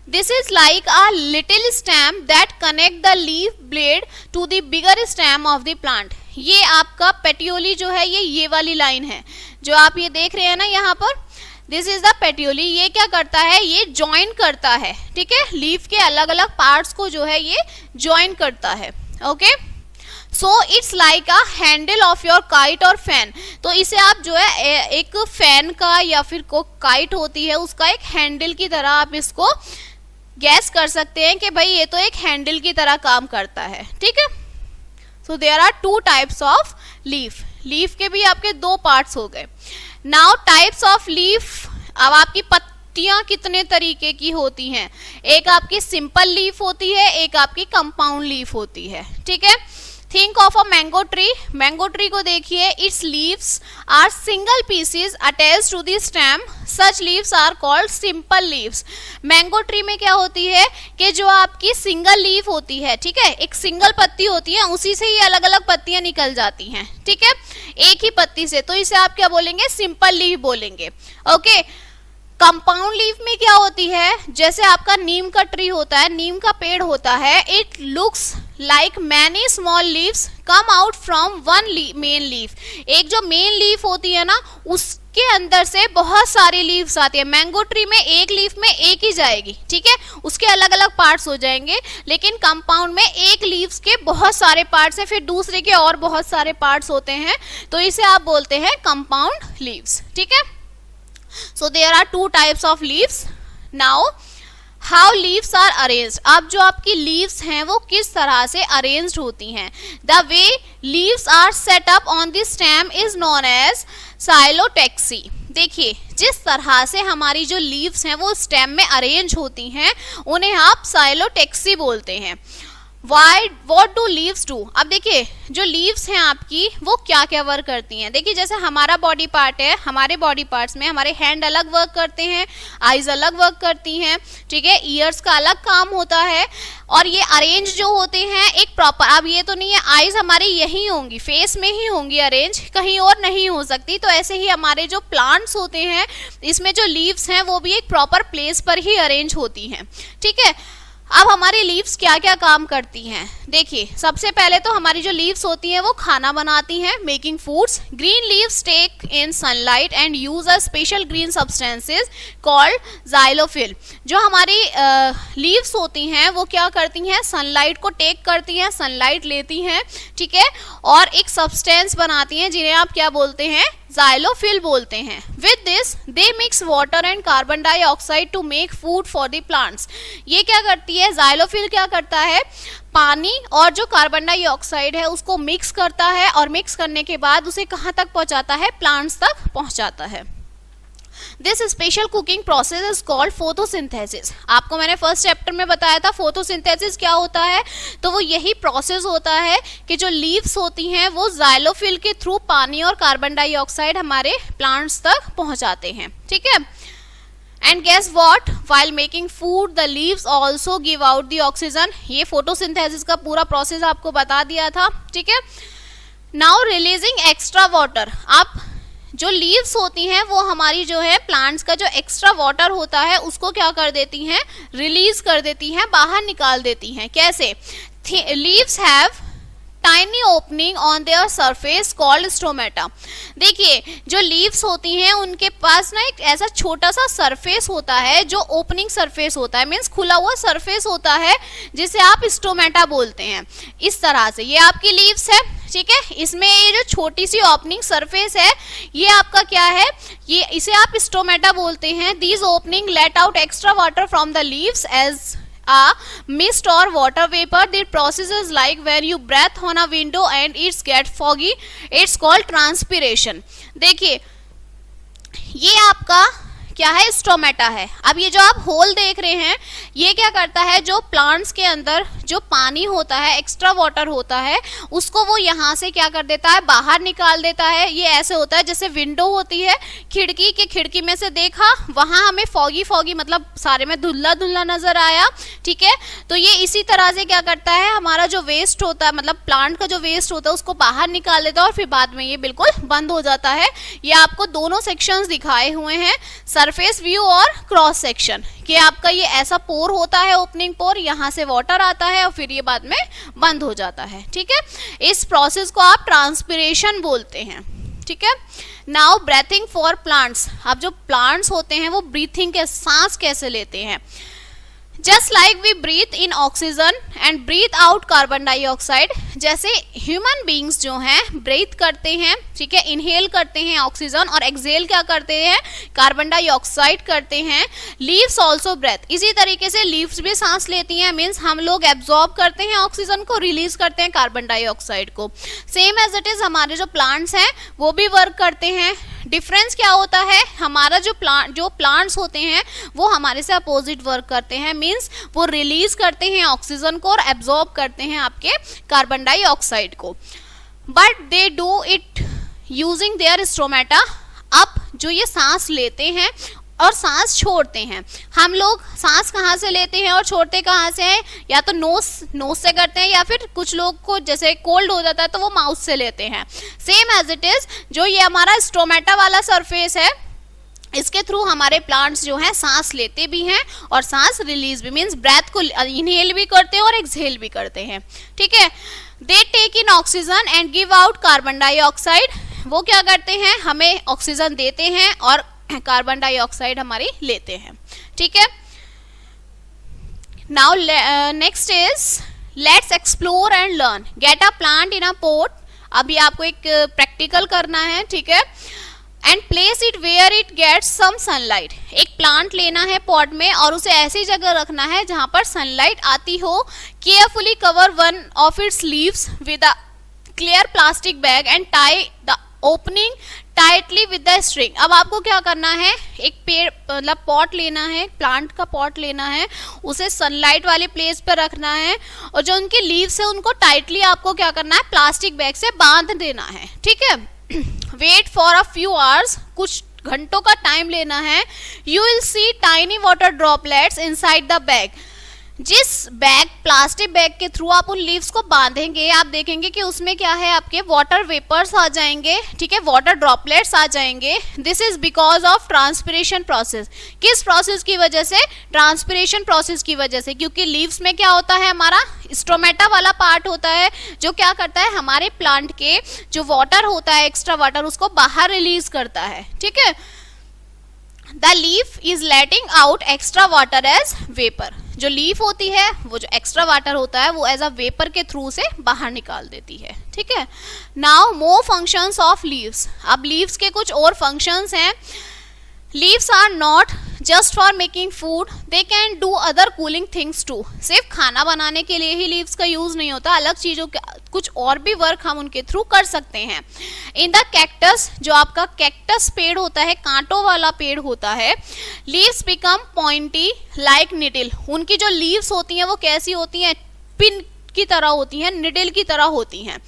This is like a little stem that connect the leaf blade to the bigger stem of the plant. ये आपका पेटियोली जो है ये वाली लाइन है जो आप ये देख रहे हैं ना यहाँ पर, दिस इज द पेटियोली। ये क्या करता है, ये ज्वाइन करता है, ठीक है, लीफ के अलग अलग पार्ट्स को जो है ये ज्वाइन करता है। Okay, so it's like a handle of your kite और फैन। तो इसे आप जो है एक फैन का या फिर को काइट होती है उसका एक हैंडल की तरह आप इसको गैस कर सकते हैं कि भाई ये तो एक हैंडल की तरह काम करता है, ठीक है। So there are two types of leaf. Leaf के भी आपके दो पार्ट्स हो गए। नाउ टाइप्स ऑफ लीफ, अब आपकी पत्तियां कितने तरीके की होती हैं, एक आपकी सिंपल लीफ होती है, एक आपकी कंपाउंड लीफ होती है, ठीक है। Think of a mango tree. Mango tree को देखिए, its leaves are single pieces attached to the stem, such leaves are called simple leaves. Mango tree में क्या होती है कि जो आपकी सिंगल लीफ होती है, ठीक है, एक सिंगल पत्ती होती है, उसी से ही अलग अलग पत्तियां निकल जाती हैं, ठीक है, एक ही पत्ती से, तो इसे आप क्या बोलेंगे, सिंपल लीफ बोलेंगे। ओके, कंपाउंड लीफ में क्या होती है, जैसे आपका नीम का ट्री होता है, नीम का पेड़ होता है, it looks like many small leaves come out from one main leaf. एक जो मेन लीफ होती है ना, उसके अंदर से बहुत सारी लीव्स आती है। मैंगो ट्री में एक लीफ में एक ही जाएगी, ठीक है, उसके अलग अलग पार्ट्स हो जाएंगे, लेकिन कंपाउंड में एक लीव्स के बहुत सारे पार्ट्स हैं, फिर दूसरे के और बहुत सारे पार्ट्स होते हैं, तो इसे आप बोलते हैं कंपाउंड लीव्स, ठीक है। So there are two types of leaves. Now how leaves are arranged. अब जो आपकी leaves हैं वो किस तरह से arranged होती हैं, the way leaves are set up on the stem is known as xylotaxy. देखिए, जिस तरह से हमारी जो leaves हैं वो stem में arrange होती हैं उन्हें आप xylotaxy बोलते हैं। What do leaves do? अब देखिए, जो लीव्स हैं आपकी वो क्या क्या वर्क करती हैं। देखिए, जैसे हमारा बॉडी पार्ट है, हमारे बॉडी पार्ट्स में हमारे हैंड अलग वर्क करते हैं, आईज अलग वर्क करती हैं, ठीक है, ईयर्स का अलग काम होता है, और ये अरेंज जो होते हैं एक प्रॉपर, अब ये तो नहीं है आईज हमारी यही होंगी, फेस में ही होंगी अरेंज, कहीं और नहीं हो सकती। तो ऐसे ही हमारे जो प्लांट्स होते हैं इसमें जो लीव्स हैं वो भी एक प्रॉपर प्लेस पर ही अरेंज होती हैं, ठीक है। अब हमारी लीव्स क्या क्या काम करती हैं, देखिए, सबसे पहले तो हमारी जो लीव्स होती हैं वो खाना बनाती हैं, making foods. Green leaves take in sunlight and use a special green substances called chlorophyll. जो हमारी लीव्स होती हैं वो क्या करती हैं, सनलाइट को टेक करती हैं, सनलाइट लेती हैं, ठीक है, और एक सब्सटेंस बनाती हैं जिन्हें आप क्या बोलते हैं, जाइलोफिल बोलते हैं। With this they mix water and carbon dioxide to make food for the plants. ये क्या करती है, जाइलोफिल क्या करता है, पानी और जो कार्बन डाइऑक्साइड है उसको मिक्स करता है, और मिक्स करने के बाद उसे कहाँ तक पहुँचाता है, प्लांट्स तक पहुँचाता है। This special cooking process is called photosynthesis. आपको मैंने फर्स्ट चैप्टर में बताया था फोटोसिंथेसिस क्या होता है, तो वो यही प्रोसेस होता है कि जो लीव्स होती हैं वो जाइलोफिल के थ्रू पानी और कार्बन डाइऑक्साइड हमारे प्लांट्स तक पहुंचाते हैं, ठीक है। And guess what, while making food the leaves also give out the oxygen. ये फोटोसिंथेसिस का पूरा प्रोसेस आपको बता दिया था, ठीक है। नाउ रिलीजिंग एक्स्ट्रा वाटर, आप जो लीव्स होती हैं वो हमारी जो है प्लांट्स का जो एक्स्ट्रा वाटर होता है उसको क्या कर देती हैं, रिलीज कर देती हैं, बाहर निकाल देती हैं। कैसे? Leaves have tiny opening on their surface called stomata. देखिए जो लीव्स होती हैं उनके पास ना एक ऐसा छोटा सा सरफेस होता है जो ओपनिंग सरफेस होता है, मीन्स खुला हुआ सरफेस होता है, जिसे आप स्टोमेटा बोलते हैं। इस तरह से ये आपकी लीव्स है, ठीक है। इसमें ये जो छोटी सी ओपनिंग सरफेस है ये आपका क्या है, ये इसे आप स्टोमेटा बोलते हैं। These opening let out extra water from the leaves as a mist or water vapor. The process is like when you breathe on a window and it's get foggy. It's called transpiration. देखिए ये आपका क्या है, स्टोमेटा है। अब ये जो आप होल देख रहे हैं ये क्या करता है, जो प्लांट्स के अंदर जो पानी होता है, एक्स्ट्रा वाटर होता है, उसको वो यहाँ से क्या कर देता है, बाहर निकाल देता है। ये ऐसे होता है जैसे विंडो होती है, खिड़की के खिड़की में से देखा, वहां हमें फॉगी फॉगी मतलब सारे में धुल्ला धुल्ला नजर आया, ठीक है। तो ये इसी तरह से क्या करता है, हमारा जो वेस्ट होता है, मतलब प्लांट का जो वेस्ट होता है उसको बाहर निकाल देता है और फिर बाद में ये बिल्कुल बंद हो जाता है। ये आपको दोनों सेक्शंस दिखाए हुए हैं, सरफेस व्यू और क्रॉस सेक्शन, कि आपका ये ऐसा पोर होता है, ओपनिंग पोर, यहाँ से वाटर आता है और फिर ये बाद में बंद हो जाता है, ठीक है। इस प्रोसेस को आप ट्रांसपिरेशन बोलते हैं, ठीक है। नाउ ब्रीथिंग फॉर प्लांट्स, अब जो प्लांट्स होते हैं वो ब्रीथिंग के सांस कैसे लेते हैं। Just like we breathe in oxygen and breathe out carbon dioxide, जैसे ह्यूमन बींग्स जो हैं ब्रीथ करते हैं, ठीक है, इनहेल करते हैं ऑक्सीजन और एक्सहेल क्या करते हैं, कार्बन डाइऑक्साइड करते हैं। लीव्स ऑल्सो ब्रेथ, इसी तरीके से लीव्स भी सांस लेती हैं, मीन्स हम लोग एब्जॉर्ब करते हैं ऑक्सीजन को, रिलीज करते हैं कार्बन डाइऑक्साइड को। सेम एज इट इज हमारे जो प्लांट्स हैं वो भी वर्क करते हैं। डिफरेंस क्या होता है, हमारा जो प्लांट्स होते हैं वो हमारे से अपोजिट वर्क करते हैं, मीन्स वो रिलीज करते हैं ऑक्सीजन को और एब्जॉर्ब करते हैं आपके कार्बन डाइऑक्साइड को, but they do it using their stomata. अब जो ये सांस लेते हैं और सांस छोड़ते हैं, हम लोग सांस कहाँ से लेते हैं और छोड़ते कहाँ से हैं, या तो नोज से करते हैं, या फिर कुछ लोग को जैसे कोल्ड हो जाता है तो वो माउथ से लेते हैं। सेम एज इट इज जो ये हमारा स्टोमेटा वाला सरफेस है, इसके थ्रू हमारे प्लांट्स जो हैं सांस लेते भी हैं और सांस रिलीज भी, मीन्स ब्रेथ को इनहेल भी करते हैं और एक्सहेल भी करते हैं, ठीक है। They take in oxygen and give out carbon dioxide, वो क्या करते हैं, हमें ऑक्सीजन देते हैं और कार्बन डाइऑक्साइड हमारी लेते हैं, ठीक है। Now next is let's explore and learn. Get a plant in a pot, अभी आपको एक प्रैक्टिकल करना है, ठीक है, and place it where it gets some sunlight. एक प्लांट लेना है पॉट में और उसे ऐसी जगह रखना है जहां पर सनलाइट आती हो। Carefully cover one of its leaves with a clear plastic bag and tie the opening tightly with the string. अब आपको क्या करना है, एक पेड़ मतलब पॉट लेना है, प्लांट का पॉट लेना है, उसे सनलाइट वाले प्लेस पर रखना है और जो उनके लीव्स है उनको टाइटली आपको क्या करना है, प्लास्टिक बैग से बांध देना है, ठीक है। Wait for a few hours, कुछ घंटों का टाइम लेना है। You will see tiny water droplets inside the bag. जिस बैग प्लास्टिक बैग के थ्रू आप उन लीव्स को बांधेंगे, आप देखेंगे कि उसमें क्या है, आपके वाटर वेपर्स आ जाएंगे, ठीक है, वाटर ड्रॉपलेट्स आ जाएंगे। This is because of transpiration process. किस प्रोसेस की वजह से, ट्रांसपिरेशन प्रोसेस की वजह से, क्योंकि लीव्स में क्या होता है, हमारा स्टोमेटा वाला पार्ट होता है जो क्या करता है, हमारे प्लांट के जो वाटर होता है, एक्स्ट्रा वाटर, उसको बाहर रिलीज करता है, ठीक है। The leaf is letting out extra water as vapour. जो लीफ होती है वो जो एक्स्ट्रा वाटर होता है वो एज अ वेपर के थ्रू से बाहर निकाल देती है, ठीक है। Now more functions of leaves. अब लीव्स के कुछ और फंक्शंस हैं। Leaves are not just for making food, they can do other cooling things too. सिर्फ खाना बनाने के लिए ही लीव्स का यूज नहीं होता, अलग चीजों का कुछ और भी वर्क हम उनके थ्रू कर सकते हैं। इन द कैक्टस, जो आपका कैक्टस पेड़ होता है, कांटों वाला पेड़ होता है, leaves become pointy like needle. उनकी जो लीव्स होती हैं वो कैसी होती हैं, पिन की तरह होती हैं, निडल की तरह होती हैं।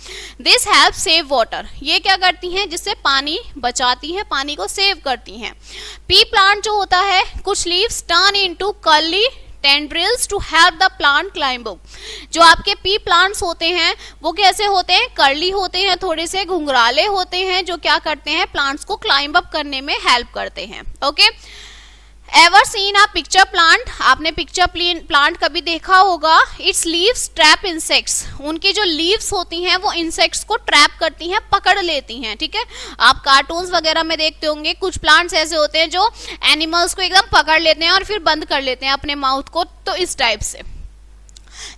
दिस हेल्प सेव वाटर, ये क्या करती हैं, जिससे पानी बचाती हैं, पानी को सेव करती हैं। पी प्लांट जो होता है, कुछ leaves turn into curly tendrils to help the plant climb up. जो आपके पी प्लांट्स होते हैं वो कैसे होते हैं, कर्ली होते हैं, थोड़े से घुंघराले होते हैं, जो क्या करते हैं, प्लांट्स को क्लाइंब अप करने में हेल्प करते हैं। Okay, ever seen a pitcher plant, आपने पिक्चर प्लांट कभी देखा होगा। इट्स लीव्स ट्रैप इंसेक्ट्स, उनकी जो लीव्स होती हैं वो इंसेक्ट्स को ट्रैप करती हैं, पकड़ लेती हैं। ठीक है, आप कार्टून्स वगैरह में देखते होंगे, कुछ प्लांट्स ऐसे होते हैं जो एनिमल्स को एकदम पकड़ लेते हैं और फिर बंद कर लेते हैं अपने माउथ को, तो इस टाइप से।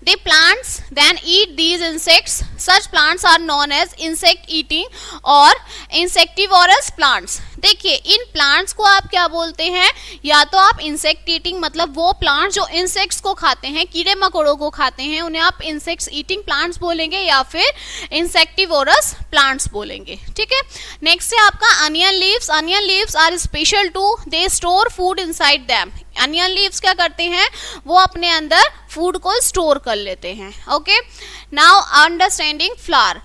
The plants then eat these insects. Such plants are known as insect eating or insectivorous plants. देखिए, इन प्लांट्स को आप क्या बोलते हैं, या तो आप इंसेक्ट ईटिंग, मतलब वो प्लांट्स जो इंसेक्ट्स को खाते हैं, कीड़े मकोड़ों को खाते हैं, उन्हें आप इंसेक्ट्स ईटिंग प्लांट्स बोलेंगे या फिर इंसेक्टिवोरस प्लांट्स बोलेंगे। ठीक है, नेक्स्ट है आपका onion leaves. Onion leaves are special too, they store food inside them. Onion leaves क्या करते हैं, वो अपने अंदर फूड को स्टोर कर लेते हैं। Okay, now understanding flower.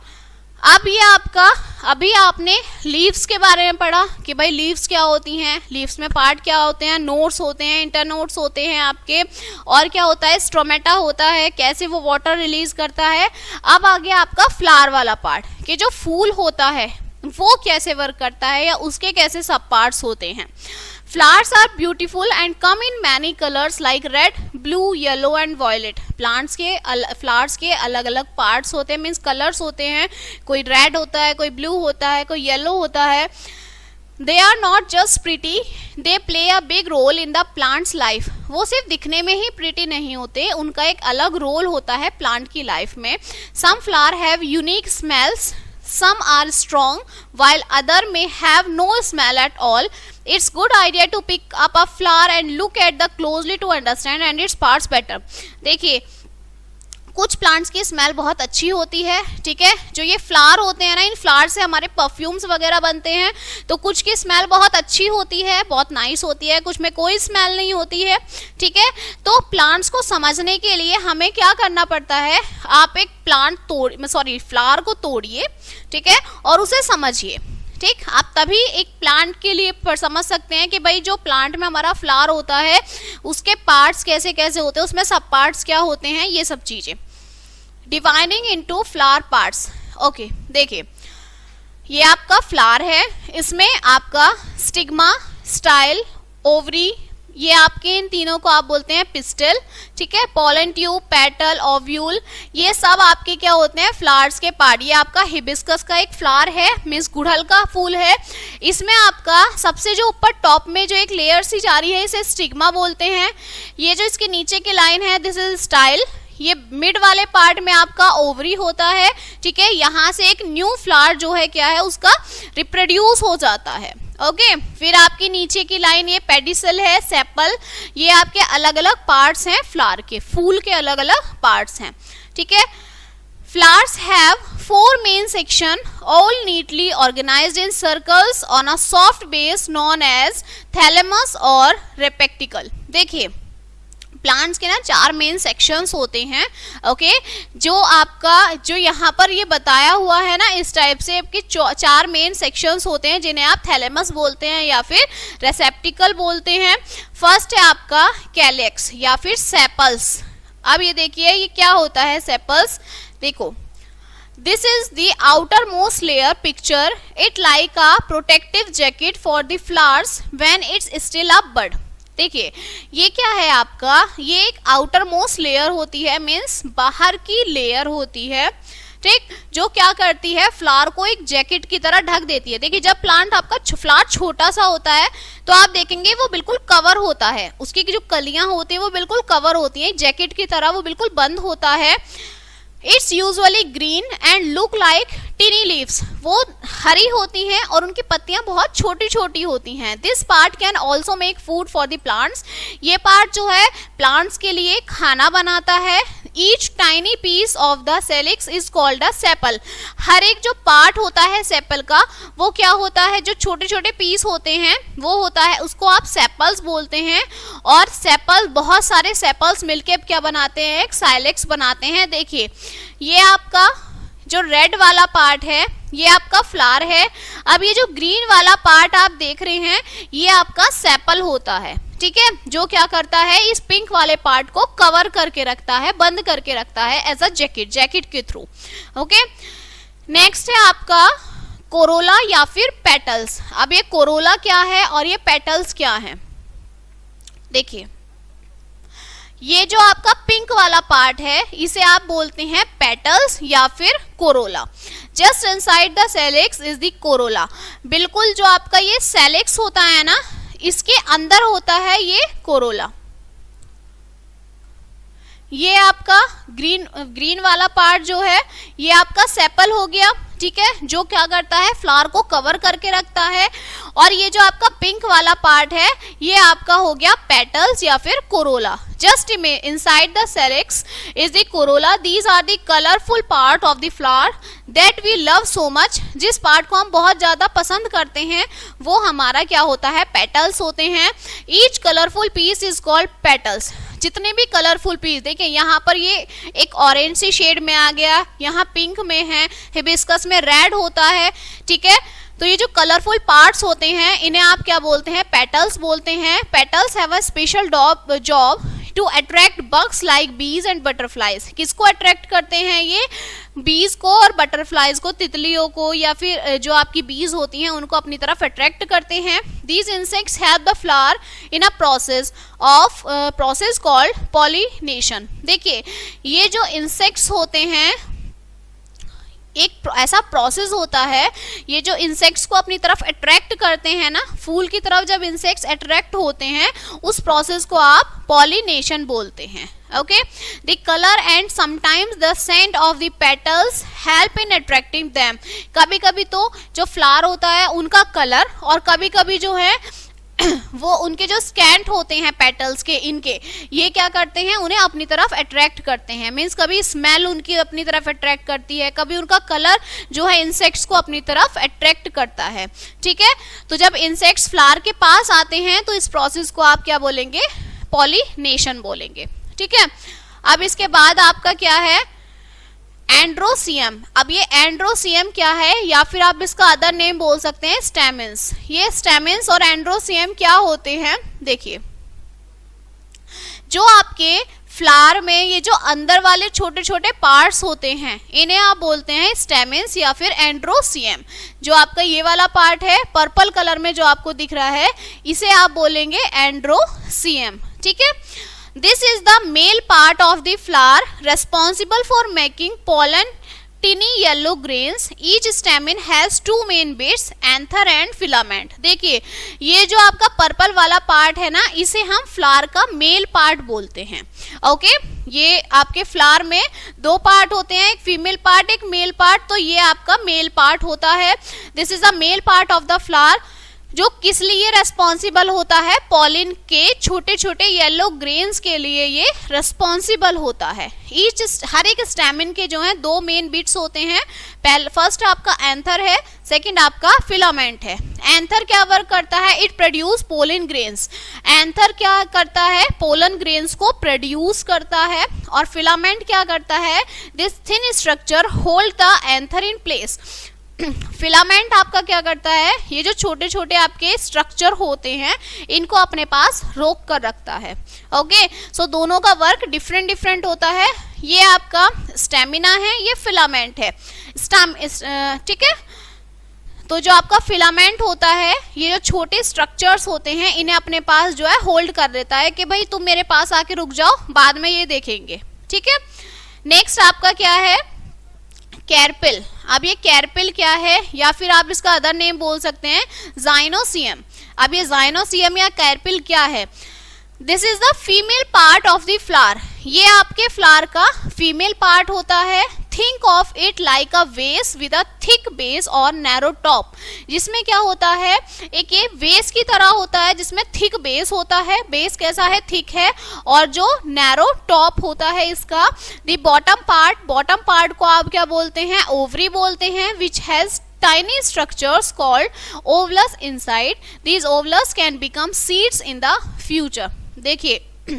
अब ये आपका, अभी आपने लीव्स के बारे में पढ़ा कि भाई लीव्स क्या होती हैं, लीव्स में पार्ट क्या होते हैं, नोड्स होते हैं, इंटरनोड्स होते हैं आपके, और क्या होता है, स्ट्रोमेटा होता है, कैसे वो वाटर रिलीज करता है। अब आ गया आपका फ्लावर वाला पार्ट, कि जो फूल होता है वो कैसे वर्क करता है या उसके कैसे सब पार्ट्स होते हैं। Flowers are beautiful and come in many colors like red, blue, yellow and violet. Plants के फ्लावर्स के अलग अलग पार्ट्स होते हैं, मीन्स कलर्स होते हैं, कोई रेड होता है, कोई ब्लू होता है, कोई येलो होता है। They are not just pretty, they play a big role in the plants life. वो सिर्फ दिखने में ही प्रिटी नहीं होते, उनका एक अलग रोल होता है प्लांट की लाइफ में। Some flower have unique smells, some are strong while other may have no smell at all. It's good idea to pick up a flower and look at the closely to understand and its parts better. देखिए, कुछ प्लांट्स की स्मेल बहुत अच्छी होती है, ठीक है, जो ये फ्लावर होते हैं ना, इन फ्लावर से हमारे परफ्यूम्स वगैरह बनते हैं, तो कुछ की स्मेल बहुत अच्छी होती है, बहुत नाइस होती है, कुछ में कोई स्मेल नहीं होती है। ठीक है, तो प्लांट्स को समझने के लिए हमें क्या करना पड़ता है, आप एक फ्लावर को तोड़िए, ठीक है, और उसे समझिए। ठीक, आप तभी एक प्लांट के लिए समझ सकते हैं कि भाई जो प्लांट में हमारा फ्लावर होता है उसके पार्ट्स कैसे कैसे होते हैं, उसमें सब पार्ट्स क्या होते हैं, ये सब चीजें। Dividing into flower parts. Okay, देखिए, ये आपका फ्लावर है, इसमें आपका स्टिग्मा, स्टाइल, ओवरी, ये आपके इन तीनों को आप बोलते हैं पिस्टल। ठीक है, पोलन ट्यूब, पेटल, ओव्यूल, ये सब आपके क्या होते हैं, फ्लावर्स के पार्ट। ये आपका हिबिस्कस का एक फ्लावर है, मीन्स गुड़हल का फूल है। इसमें आपका सबसे जो ऊपर टॉप में जो एक लेयर सी जा रही है, इसे स्टिग्मा बोलते हैं। ये जो इसके नीचे की लाइन है, दिस इज स्टाइल। ये मिड वाले पार्ट में आपका ओवरी होता है। ठीक है, यहाँ से एक न्यू फ्लावर जो है क्या है, उसका रिप्रोड्यूस हो जाता है। ओके, फिर आपकी नीचे की लाइन ये पेडिसल है, सेपल, ये आपके अलग अलग पार्ट्स हैं, फ्लावर के, फूल के अलग अलग पार्ट्स हैं। ठीक है, flowers have 4 main section, all neatly organised in circles on a soft base known as thalamus और रेपेक्टिकल। देखिए, प्लांट्स के ना 4 मेन सेक्शंस होते हैं। ओके, जो आपका जो यहाँ पर ये बताया हुआ है ना, इस टाइप से आपके 4 मेन सेक्शंस होते हैं, जिन्हें आप थैलेमस बोलते हैं या फिर रेसेप्टिकल बोलते हैं। फर्स्ट है आपका कैलेक्स या फिर सेपल्स। अब ये देखिए, ये क्या होता है सेपल्स, देखो, this is the outermost layer, picture it like a protective jacket for the flowers when it's still a bud. देखिए, ये क्या है आपका, ये एक आउटर मोस्ट लेयर होती है, मीन्स बाहर की लेयर होती है। ठीक, जो क्या करती है, फ्लावर को एक जैकेट की तरह ढक देती है। देखिए, जब प्लांट आपका फ्लावर छोटा सा होता है तो आप देखेंगे वो बिल्कुल कवर होता है, उसकी जो कलियां होती है वो बिल्कुल कवर होती हैं, जैकेट की तरह वो बिल्कुल बंद होता है। It's usually green and look like टिनी leaves, वो हरी होती हैं और उनकी पत्तियां बहुत छोटी छोटी होती हैं। This part can also make food for the plants, ये पार्ट जो है प्लांट्स के लिए खाना बनाता है। Each tiny piece of the calyx is called a sepal, हर एक जो पार्ट होता है सेपल का वो क्या होता है, जो छोटे छोटे पीस होते हैं वो होता है, उसको आप सेपल्स बोलते हैं। और सेपल, बहुत सारे सेपल्स मिलके क्या बनाते हैं, एक साइलेक्स बनाते हैं। देखिए ये आपका जो रेड वाला पार्ट है ये आपका फ्लावर है। अब ये जो ग्रीन वाला पार्ट आप देख रहे हैं ये आपका सेपल होता है, ठीक है, जो क्या करता है इस पिंक वाले पार्ट को कवर करके रखता है, बंद करके रखता है एज अ जैकेट के थ्रू। ओके, नेक्स्ट है आपका कोरोला या फिर पेटल्स। अब ये कोरोला क्या है और ये पेटल्स क्या है, देखिए ये जो आपका पिंक वाला पार्ट है इसे आप बोलते हैं पेटल्स या फिर corolla. Just inside the calyx is the Corolla, बिल्कुल जो आपका ये सेलिक्स होता है ना इसके अंदर होता है ये कोरोला। ये आपका ग्रीन वाला पार्ट जो है ये आपका सेपल हो गया, ठीक है, जो क्या करता है फ्लावर को कवर करके रखता है। और ये जो आपका पिंक वाला पार्ट है ये आपका हो गया पेटल्स या फिर corolla. Just inside the calyx is the corolla, these are the colourful part of the flower that we love so much, जिस पार्ट को हम बहुत ज्यादा पसंद करते हैं वो हमारा क्या होता है, पेटल्स होते हैं। Each colourful piece is called petals, जितने भी कलरफुल पीस, देखिए यहाँ पर ये एक ऑरेंज सी शेड में आ गया, यहाँ पिंक में है, हिबिस्कस में रेड होता है, ठीक है। तो ये जो कलरफुल पार्ट्स होते हैं इन्हें आप क्या बोलते हैं, पेटल्स बोलते हैं। Petals have a special job to attract bugs like bees and butterflies. किसको अट्रैक्ट करते हैं ये, बीज को और बटरफ्लाइज को, तितलियों को या फिर जो आपकी बीज होती हैं उनको अपनी तरफ अट्रैक्ट करते हैं। These insects help the flower in a process called pollination. देखिए ये जो इंसेक्ट्स होते हैं एक ऐसा प्रोसेस होता है, ये जो इंसेक्ट्स को अपनी तरफ अट्रैक्ट करते हैं ना, फूल की तरफ जब इंसेक्ट्स अट्रैक्ट होते हैं उस प्रोसेस को आप पॉलिनेशन बोलते हैं। Okay, the colour and sometimes the scent of the petals help in attracting them. कभी कभी तो जो फ्लावर होता है उनका कलर और कभी कभी जो है वो उनके जो स्कैंट होते हैं पेटल्स के, इनके ये क्या करते हैं, उन्हें अपनी तरफ अट्रैक्ट करते हैं। मीन्स कभी स्मेल उनकी अपनी तरफ अट्रैक्ट करती है, कभी उनका कलर जो है इंसेक्ट्स को अपनी तरफ अट्रैक्ट करता है, ठीक है। तो जब इंसेक्ट्स फ्लावर के पास आते हैं तो इस प्रोसेस को आप क्या बोलेंगे, पॉलिनेशन बोलेंगे, ठीक है। अब इसके बाद आपका क्या है, एंड्रोसियम। अब ये एंड्रोसियम क्या है, या फिर आप इसका अदर नेम बोल सकते हैं स्टेमेंस। ये स्टेमेंस और एंड्रोसियम क्या होते हैं, देखिए जो आपके फ्लावर में ये जो अंदर वाले छोटे छोटे पार्ट्स होते हैं इन्हें आप बोलते हैं स्टेमेंस या फिर एंड्रोसियम। जो आपका ये वाला पार्ट है पर्पल कलर में जो आपको दिख रहा है इसे आप बोलेंगे एंड्रोसियम, ठीक है। This is the male part of the flower responsible for making pollen, tiny yellow grains. Each stamen has two main bits, anther and filament. देखिए ये जो आपका पर्पल वाला पार्ट है ना इसे हम फ्लावर का मेल पार्ट बोलते हैं। ओके, ये आपके फ्लावर में दो पार्ट होते हैं, एक फीमेल पार्ट एक मेल पार्ट, तो ये आपका मेल पार्ट होता है। This is the male part of the flower, जो किस लिए रेस्पॉन्सिबल होता है, पॉलिन के छोटे छोटे येलो ग्रेन्स के लिए ये रेस्पॉन्सिबल होता है। हर एक स्टैमिन के जो है दो मेन बिट्स होते हैं, फर्स्ट आपका एंथर है, सेकंड आपका फिलामेंट है। एंथर क्या वर्क करता है, it produce pollen grains. Anther क्या करता है, पोलन ग्रेन्स को प्रोड्यूस करता है। और फिलामेंट क्या करता है, this thin structure hold the anther in place. Filament आपका क्या करता है, ये जो छोटे छोटे आपके स्ट्रक्चर होते हैं इनको अपने पास रोक कर रखता है। ओके, सो दोनों का वर्क डिफरेंट डिफरेंट होता है। ये आपका स्टेमिना है, ये फिलामेंट है, ठीक है। तो जो आपका फिलामेंट होता है ये जो छोटे स्ट्रक्चर्स होते हैं इन्हें अपने पास जो है होल्ड कर देता है कि भाई तुम मेरे पास आके रुक जाओ, बाद में ये देखेंगे, ठीक है। नेक्स्ट आपका क्या है, कैरपिल। अब ये कैरपिल क्या है, या फिर आप इसका अदर नेम बोल सकते हैं जाइनोसियम। अब ये जाइनोसियम या कैरपिल क्या है, this is the female part of the flower, ये आपके फ्लावर का फीमेल पार्ट होता है। थिंक ऑफ इट लाइक अ वेस विद अ थिक बेस और नैरो टॉप, जिसमें क्या होता है, एक ये वेस की तरह होता है जिसमें थिक बेस होता है, बेस कैसा है, थिक है, और जो नैरो टॉप होता है इसका। द बॉटम पार्ट को आप क्या बोलते हैं, ओवरी बोलते हैं, which has tiny structures called ovules inside. These ovules can become seeds in the future. देखिए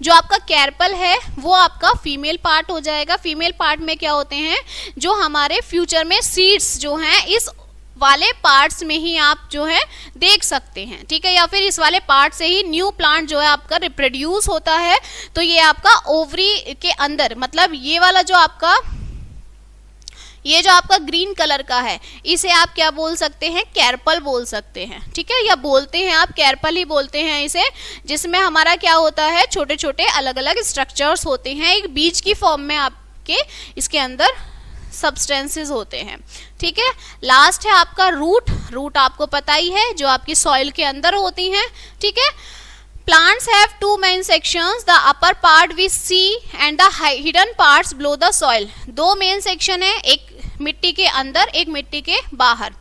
जो आपका कैरपल है वो आपका फीमेल पार्ट हो जाएगा। फीमेल पार्ट में क्या होते हैं, जो हमारे फ्यूचर में सीड्स जो हैं इस वाले पार्ट्स में ही आप जो है देख सकते हैं, ठीक है, या फिर इस वाले पार्ट से ही न्यू प्लांट जो है आपका रिप्रोड्यूस होता है। तो ये आपका ओवरी के अंदर, मतलब ये वाला जो आपका, ये जो आपका ग्रीन कलर का है, इसे आप क्या बोल सकते हैं, कैरपल बोल सकते हैं, ठीक है, या बोलते हैं आप कैरपल ही बोलते हैं इसे, जिसमें हमारा क्या होता है, छोटे छोटे अलग अलग स्ट्रक्चर्स होते हैं, एक बीज की फॉर्म में आपके इसके अंदर सब्सटेंसेस होते हैं, ठीक है। लास्ट है आपका रूट आपको पता ही है, जो आपकी सॉइल के अंदर होती हैं, ठीक है। Plants have two main sections, the upper part we see and the hidden parts below the soil. दो मेन सेक्शन है, एक मिट्टी के अंदर, एक मिट्टी के बाहर।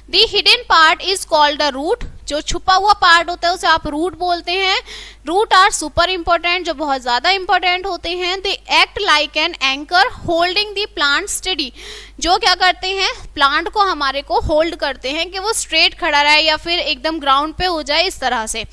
The hidden part is called the root, जो छुपा हुआ पार्ट होता है उसे आप रूट बोलते हैं। रूट आर सुपर इम्पोर्टेंट, जो बहुत ज्यादा इंपॉर्टेंट होते हैं। They act like an anchor holding the plant steady, जो क्या करते हैं, प्लांट को हमारे को होल्ड करते हैं कि वो स्ट्रेट खड़ा रहे या फिर एकदम ग्राउंड पे हो जाए, इस तरह से।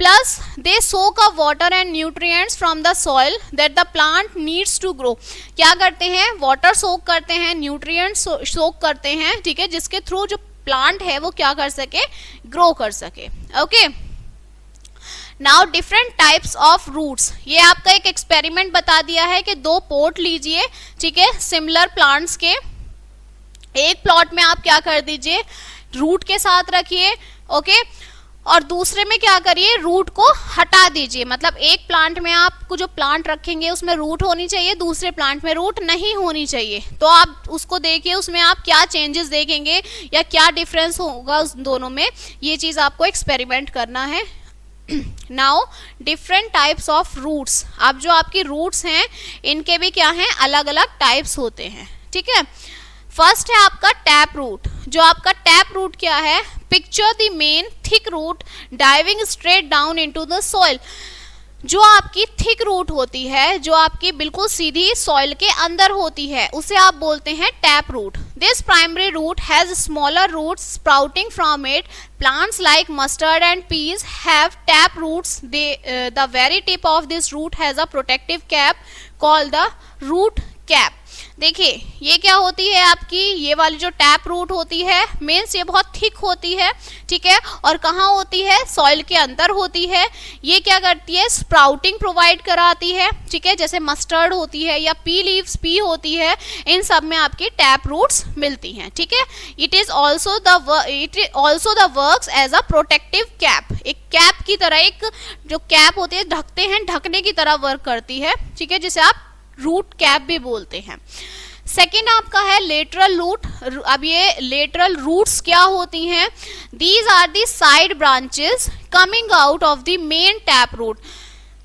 Plus they soak up water and nutrients from the soil that the plant needs to grow. क्या करते हैं, वाटर सोक करते हैं, न्यूट्रिएंट्स सोक करते हैं, ठीक है, जिसके थ्रू जो प्लांट है वो क्या कर सके, ग्रो कर सके। Okay, now different types of roots, ये आपका एक एक्सपेरिमेंट बता दिया है कि दो पोट लीजिए, ठीक है, सिमिलर प्लांट्स के, एक प्लॉट में आप क्या कर दीजिए, रूट के साथ रखिए, ओके, और दूसरे में क्या करिए, रूट को हटा दीजिए। मतलब एक प्लांट में आपको जो प्लांट रखेंगे उसमें रूट होनी चाहिए, दूसरे प्लांट में रूट नहीं होनी चाहिए। तो आप उसको देखिए, उसमें आप क्या चेंजेस देखेंगे या क्या डिफरेंस होगा उस दोनों में, ये चीज आपको एक्सपेरिमेंट करना है। Now different types of roots, अब जो आपकी रूट्स हैं इनके भी क्या हैं, अलग अलग टाइप्स होते हैं, ठीक है। फर्स्ट है आपका टैप रूट, जो आपका टैप रूट क्या है, picture the main thick root diving straight down into the soil, जो आपकी थिक रूट होती है, जो आपकी बिल्कुल सीधी सॉइल के अंदर होती है, उसे आप बोलते हैं tap root. This primary root has smaller roots sprouting from it, plants like mustard and peas have tap roots. The very tip of this root has a protective cap called the root cap. देखिए ये क्या होती है आपकी, ये वाली जो टैप रूट होती है, मीन्स ये बहुत थिक होती है, ठीक है, और कहाँ होती है, सॉइल के अंदर होती है। ये क्या करती है, स्प्राउटिंग प्रोवाइड कराती है, ठीक है, जैसे मस्टर्ड होती है या पी लीव्स, पी होती है, इन सब में आपकी टैप रूट्स मिलती हैं, ठीक है। It also the works as a protective cap, एक कैप की तरह, एक जो कैप होती है ढकते हैं, ढकने की तरह वर्क करती है, ठीक है, जिसे आप रूट कैप भी बोलते हैं। सेकेंड आपका है लेटरल रूट। अब ये लेटरल रूट्स क्या होती हैं, these are the side branches coming out of the main tap root,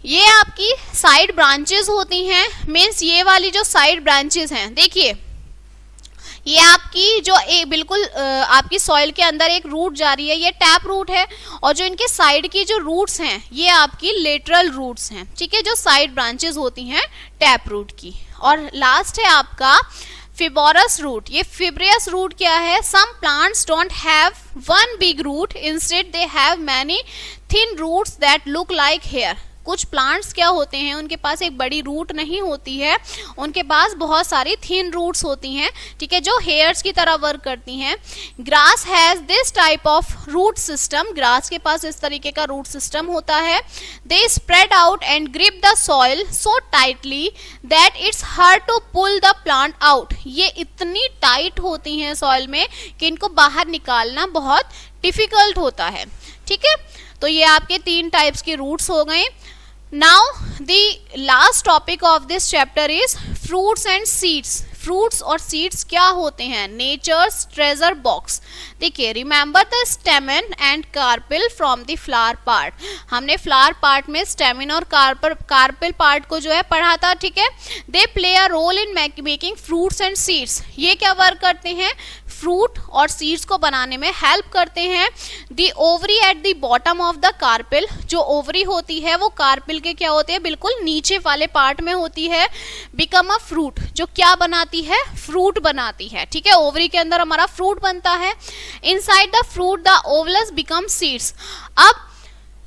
ये आपकी साइड ब्रांचेस होती हैं, मीन्स ये वाली जो साइड ब्रांचेस हैं, देखिए ये आपकी जो एक बिल्कुल आपकी सॉइल के अंदर एक रूट जा रही है, ये टैप रूट है, और जो इनके साइड की जो रूट्स हैं ये आपकी लेटरल रूट्स हैं, ठीक है, जो साइड ब्रांचेस होती हैं टैप रूट की। और लास्ट है आपका फिब्रस रूट। ये फिब्रियस रूट क्या है, some plants don't have one big root, instead they have many thin roots that look like hair. कुछ प्लांट्स क्या होते हैं, उनके पास एक बड़ी रूट नहीं होती है, उनके पास बहुत सारी थिन रूट्स होती हैं, ठीक है, जो हेयर्स की तरह वर्क करती हैं। Grass has this type of root system, grass के पास इस तरीके का रूट सिस्टम होता है। They spread out and grip the soil so tightly that it's hard to pull the plant out. ये इतनी टाइट होती हैं सॉइल में कि इनको बाहर निकालना बहुत डिफिकल्ट होता है, ठीक है। तो ये आपके 3 टाइप्स की रूट्स हो गए। Now the last topic of this chapter is fruits and seeds. Fruits और सीड्स क्या होते हैं? Nature's treasure box. देखिए, remember the stamen and carpel from the flower part. हमने फ्लावर पार्ट में स्टेमन और कार्पेल पार्ट को जो है पढ़ा था, ठीक है। They play a role in making fruits and seeds. ये क्या वर्क करते हैं? फ्रूट और सीड्स को बनाने में हेल्प करते हैं। The ovary at the bottom of the carpel, जो ओवरी होती है वो कार्पेल के क्या होते हैं? बिल्कुल नीचे वाले पार्ट में होती है। बिकम अ फ्रूट, जो क्या बनाती है? फ्रूट बनाती है, ठीक है। ओवरी के अंदर हमारा फ्रूट बनता है। Inside the fruit the ovules become seeds. अब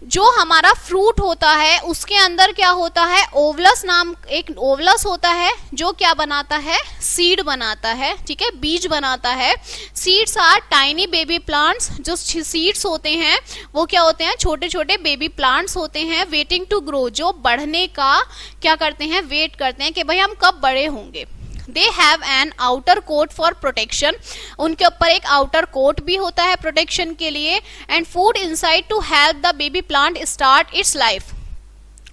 जो हमारा फ्रूट होता है उसके अंदर क्या होता है? ओवलस नाम एक ओवलस होता है जो क्या बनाता है? सीड बनाता है, ठीक है, बीज बनाता है। Seeds are tiny baby plants. जो सीड्स होते हैं वो क्या होते हैं? छोटे छोटे बेबी प्लांट्स होते हैं। वेटिंग टू ग्रो, जो बढ़ने का क्या करते हैं? वेट करते हैं कि भाई हम कब बड़े होंगे। They have an outer coat for protection. उनके ऊपर एक आउटर कोट भी होता है प्रोटेक्शन के लिए। And food inside to help the baby plant start its life.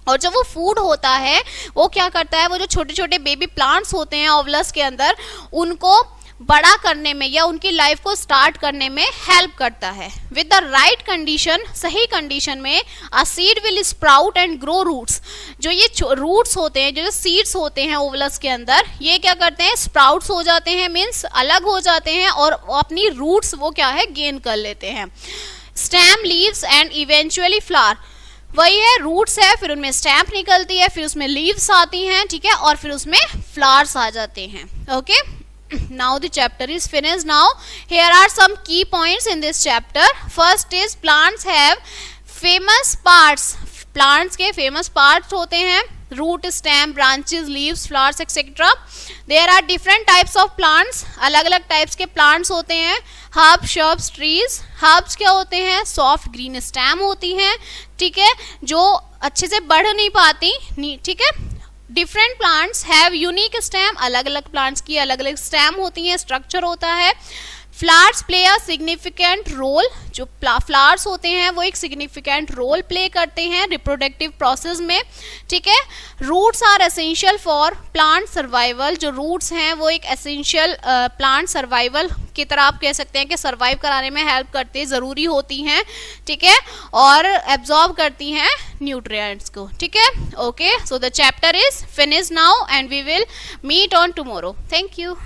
और जो वो फूड होता है वो क्या करता है? वो जो छोटे छोटे बेबी प्लांट्स होते हैं ओवलस के अंदर, उनको बड़ा करने में या उनकी लाइफ को स्टार्ट करने में हेल्प करता है। विद द राइट कंडीशन, सही कंडीशन में, a seed will sprout and grow roots. जो ये रूट्स होते हैं, जो सीड्स होते हैं ओवलस के अंदर, ये क्या करते हैं? स्प्राउट्स हो जाते हैं, मीन्स अलग हो जाते हैं और अपनी रूट्स वो क्या है? गेन कर लेते हैं। Stem, leaves and eventually flower. वही है, रूट्स है, फिर उनमें स्टैम्प निकलती है, फिर उसमें लीव्स आती हैं, ठीक है, और फिर उसमें फ्लावर्स आ जाते हैं। Okay, now the chapter is finished. Now here are some key points in this chapter. First is plants have famous parts. Plants के famous parts होते हैं, root, stem, branches, leaves, flowers, etc. There are different types of plants. अलग अलग types के plants होते हैं। Herbs, shrubs, trees. Herbs क्या होते हैं? Soft green stem होती हैं, ठीक है, जो अच्छे से बढ़ नहीं पाती, ठीक है। Different plants have unique stem. अलग अलग प्लांट्स की अलग अलग स्टेम होती है, स्ट्रक्चर होता है। Flowers play a significant role. जो फ्लावर्स होते हैं वो एक सिग्निफिकेंट रोल प्ले करते हैं रिप्रोडक्टिव प्रोसेस में, ठीक है। Roots are essential for plant survival. जो रूट्स हैं वो एक एसेंशियल प्लांट सर्वाइवल की तरह आप कह सकते हैं कि सर्वाइव कराने में हेल्प करती है, ज़रूरी होती हैं, ठीक है, और एब्जॉर्ब करती हैं न्यूट्रिएंट्स को, ठीक है। Okay, so the chapter is finished now and we will meet on tomorrow. Thank you.